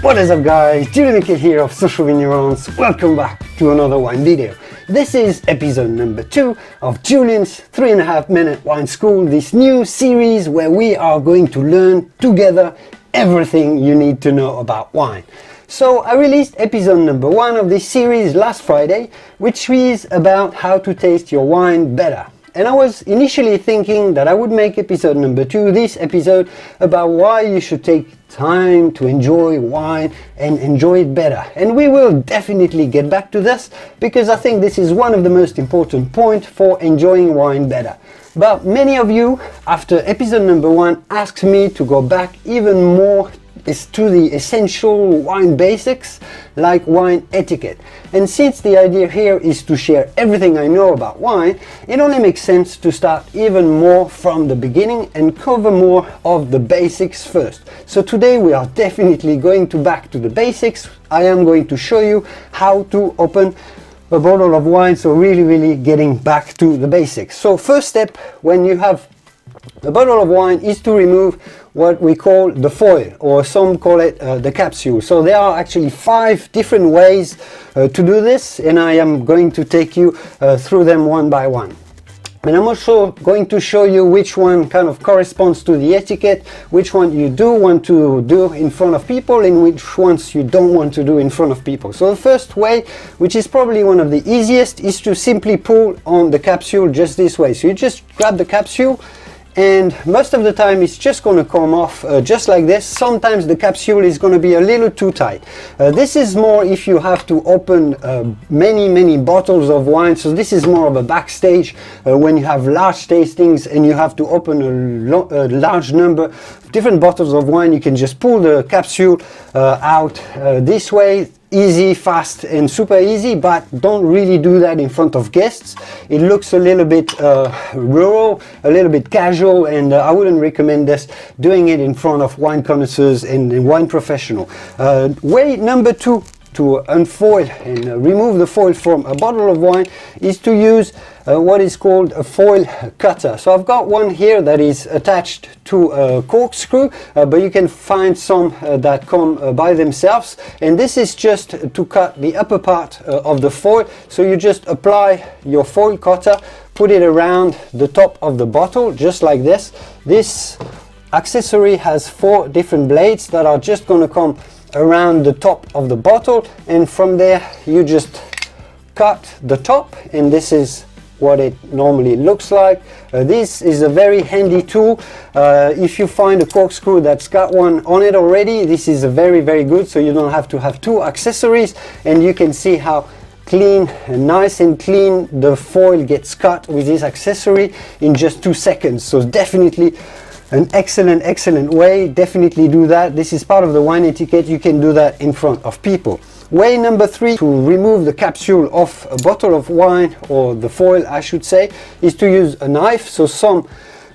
What is up guys, Julien here of Social Vignerons. Welcome back to another wine video. This is episode number 2 of Julien's 3.5 minute wine school, this new series where we are going to learn together everything you need to know about wine. So I released episode number 1 of this series last Friday, which is about how to taste your wine better. And I was initially thinking that I would make episode number 2, this episode, about why you should take time to enjoy wine and enjoy it better. And we will definitely get back to this, because I think this is one of the most important points for enjoying wine better. But many of you, after episode number 1, asked me to go back even more to the essential wine basics, like wine etiquette. And since the idea here is to share everything I know about wine, it only makes sense to start even more from the beginning and cover more of the basics first. So today we are definitely going back to the basics. I am going to show you how to open a bottle of wine, so really getting back to the basics. So first step when you have a bottle of wine is to remove what we call the foil, or some call it the capsule. So there are actually 5 different ways to do this, and I am going to take you through them one by one. And I'm also going to show you which one kind of corresponds to the etiquette, which one you do want to do in front of people and which ones you don't want to do in front of people. So the first way, which is probably one of the easiest, is to simply pull on the capsule just this way. So you just grab the capsule, and most of the time it's just going to come off just like this. Sometimes the capsule is going to be a little too tight. This is more if you have to open many bottles of wine. So this is more of a backstage when you have large tastings and you have to open a large number of different bottles of wine. You can just pull the capsule out this way. Easy, fast and super easy, but don't really do that in front of guests. It looks a little bit rural, a little bit casual, and I wouldn't recommend this, doing it in front of wine connoisseurs and wine professional. Way number 2 to unfoil and remove the foil from a bottle of wine is to use what is called a foil cutter. So I've got one here that is attached to a corkscrew, but you can find some that come by themselves, and this is just to cut the upper part of the foil. So you just apply your foil cutter, put it around the top of the bottle just like this. This accessory has 4 different blades that are just going to come around the top of the bottle, and from there you just cut the top, and this is what it normally looks like. This is a very handy tool. If you find a corkscrew that's got one on it already, this is a very good, so you don't have to have 2 accessories, and you can see how clean and nice and clean the foil gets cut with this accessory in just 2 seconds. So definitely an excellent way. Definitely do that. This is part of the wine etiquette. You can do that in front of people. Way number 3 to remove the capsule off a bottle of wine, or the foil I should say, is to use a knife. So some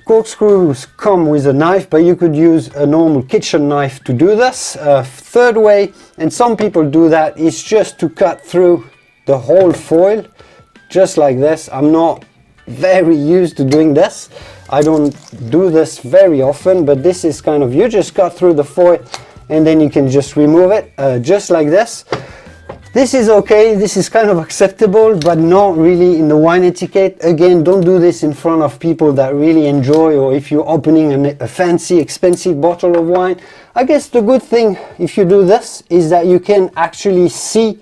corkscrews come with a knife, but you could use a normal kitchen knife to do this. Third way, and some people do that, is just to cut through the whole foil just like this. I'm not very used to doing this. I don't do this very often, but this is kind of, you just cut through the foil and then you can just remove it just like this. This is okay, this is kind of acceptable, but not really in the wine etiquette. Again, don't do this in front of people that really enjoy, or if you're opening a fancy expensive bottle of wine. I guess the good thing if you do this is that you can actually see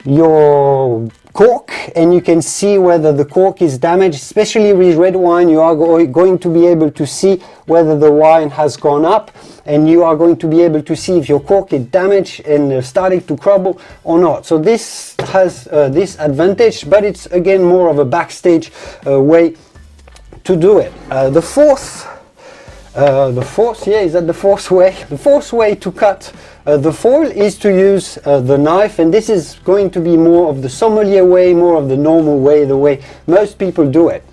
your cork, and you can see whether the cork is damaged. Especially with red wine, you are going to be able to see whether the wine has gone up, and you are going to be able to see if your cork is damaged and starting to crumble or not. So this has this advantage, but it's again more of a backstage way to do it. The fourth way to cut the foil is to use the knife, and this is going to be more of the sommelier way, more of the normal way, the way most people do it.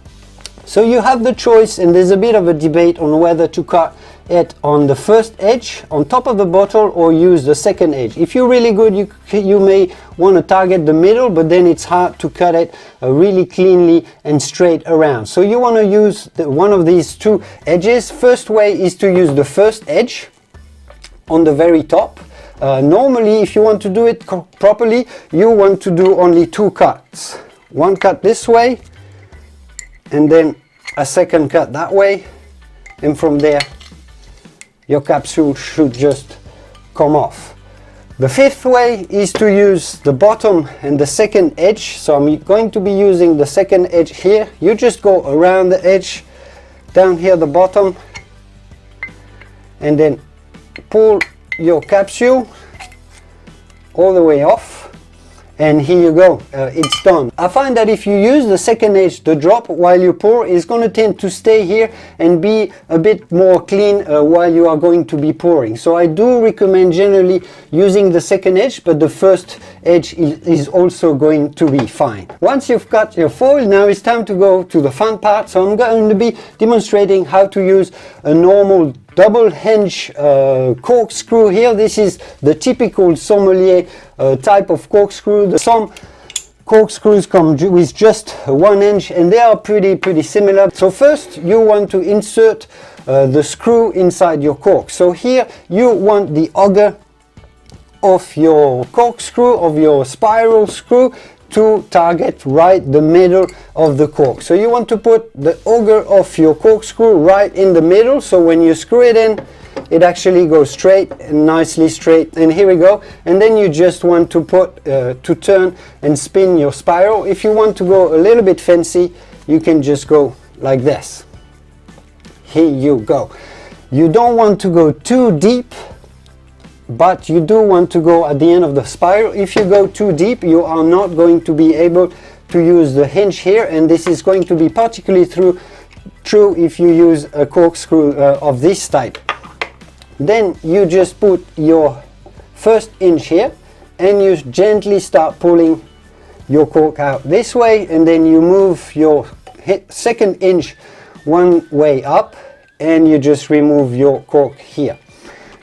So you have the choice, and there's a bit of a debate on whether to cut it on the first edge on top of the bottle or use the second edge. If you're really good, you may want to target the middle, but then it's hard to cut it really cleanly and straight around. So you want to use one of these 2 edges. First way is to use the first edge on the very top. Normally, if you want to do it properly, you want to do only 2 cuts. One cut this way, and then a second cut that way, and from there your capsule should just come off. The 5th way is to use the bottom and the second edge. So I'm going to be using the second edge here. You just go around the edge, down here the bottom, and then pull your capsule all the way off. And here you go, it's done. I find that if you use the second edge, the drop while you pour is going to tend to stay here and be a bit more clean while you are going to be pouring. So I do recommend generally using the second edge, but the first edge is also going to be fine. Once you've cut your foil, now it's time to go to the fun part. So I'm going to be demonstrating how to use a normal double hinge corkscrew here. This is the typical sommelier type of corkscrew. Some corkscrews come with just 1 hinge, and they are pretty similar. So first you want to insert the screw inside your cork. So here you want the auger of your corkscrew, of your spiral screw, to target right the middle of the cork. So you want to put the auger of your corkscrew right in the middle, so when you screw it in, it actually goes straight and nicely straight. And here we go. And then you just want to put to turn and spin your spiral. If you want to go a little bit fancy, you can just go like this. Here you go. You don't want to go too deep, but you do want to go at the end of the spiral. If you go too deep, you are not going to be able to use the hinge here, and this is going to be particularly true if you use a corkscrew of this type. Then you just put your first hinge here, and you gently start pulling your cork out this way, and then you move your second hinge one way up, and you just remove your cork here.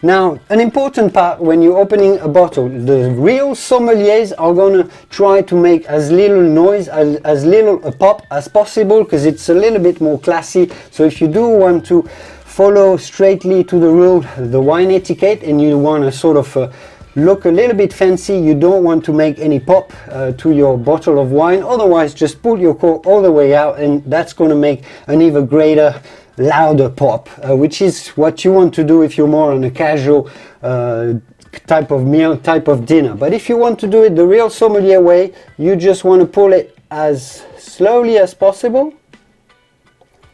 Now, an important part when you're opening a bottle, the real sommeliers are going to try to make as little noise, as little a pop as possible, because it's a little bit more classy. So if you do want to follow straightly to the rule, the wine etiquette, and you want to sort of look a little bit fancy, you don't want to make any pop to your bottle of wine. Otherwise, just pull your cork all the way out, and that's going to make an even greater, louder pop, which is what you want to do if you're more on a casual type of meal, type of dinner. But if you want to do it the real sommelier way, you just want to pull it as slowly as possible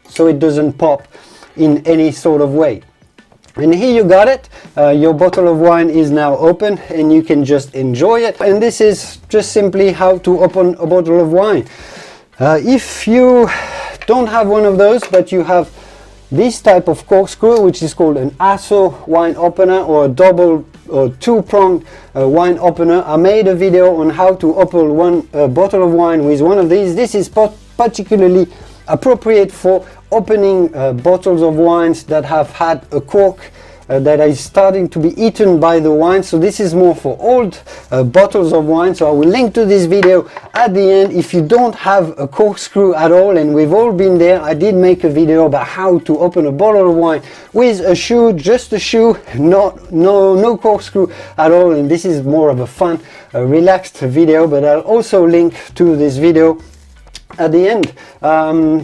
so it doesn't pop in any sort of way. And here you got it. Your bottle of wine is now open, and you can just enjoy it. And this is just simply how to open a bottle of wine. If you don't have one of those, but you have this type of corkscrew, which is called an ASO wine opener, or a double or two-pronged wine opener. I made a video on how to open one bottle of wine with one of these. This is particularly appropriate for opening bottles of wines that have had a cork that is starting to be eaten by the wine. So this is more for old bottles of wine. So I will link to this video at the end. If you don't have a corkscrew at all, and we've all been there, I did make a video about how to open a bottle of wine with a shoe, just a shoe, no corkscrew at all. And this is more of a fun, relaxed video, but I'll also link to this video at the end.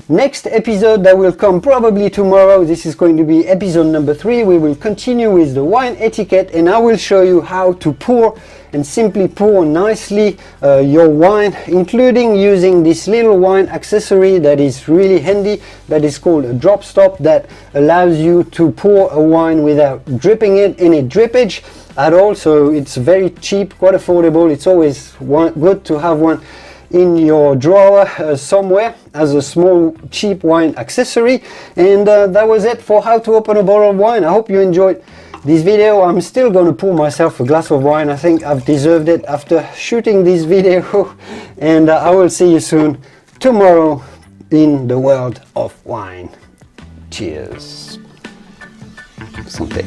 Next episode that will come probably tomorrow, this is going to be episode number 3. We will continue with the wine etiquette, and I will show you how to pour and simply pour nicely your wine, including using this little wine accessory that is really handy, that is called a drop stop, that allows you to pour a wine without dripping it any drippage at all. So it's very cheap, quite affordable. It's always good to have one in your drawer somewhere as a small cheap wine accessory. And that was it for how to open a bottle of wine. I hope you enjoyed this video. I'm still going to pour myself a glass of wine. I think I've deserved it after shooting this video. And I will see you soon tomorrow in the world of wine. Cheers. Santé.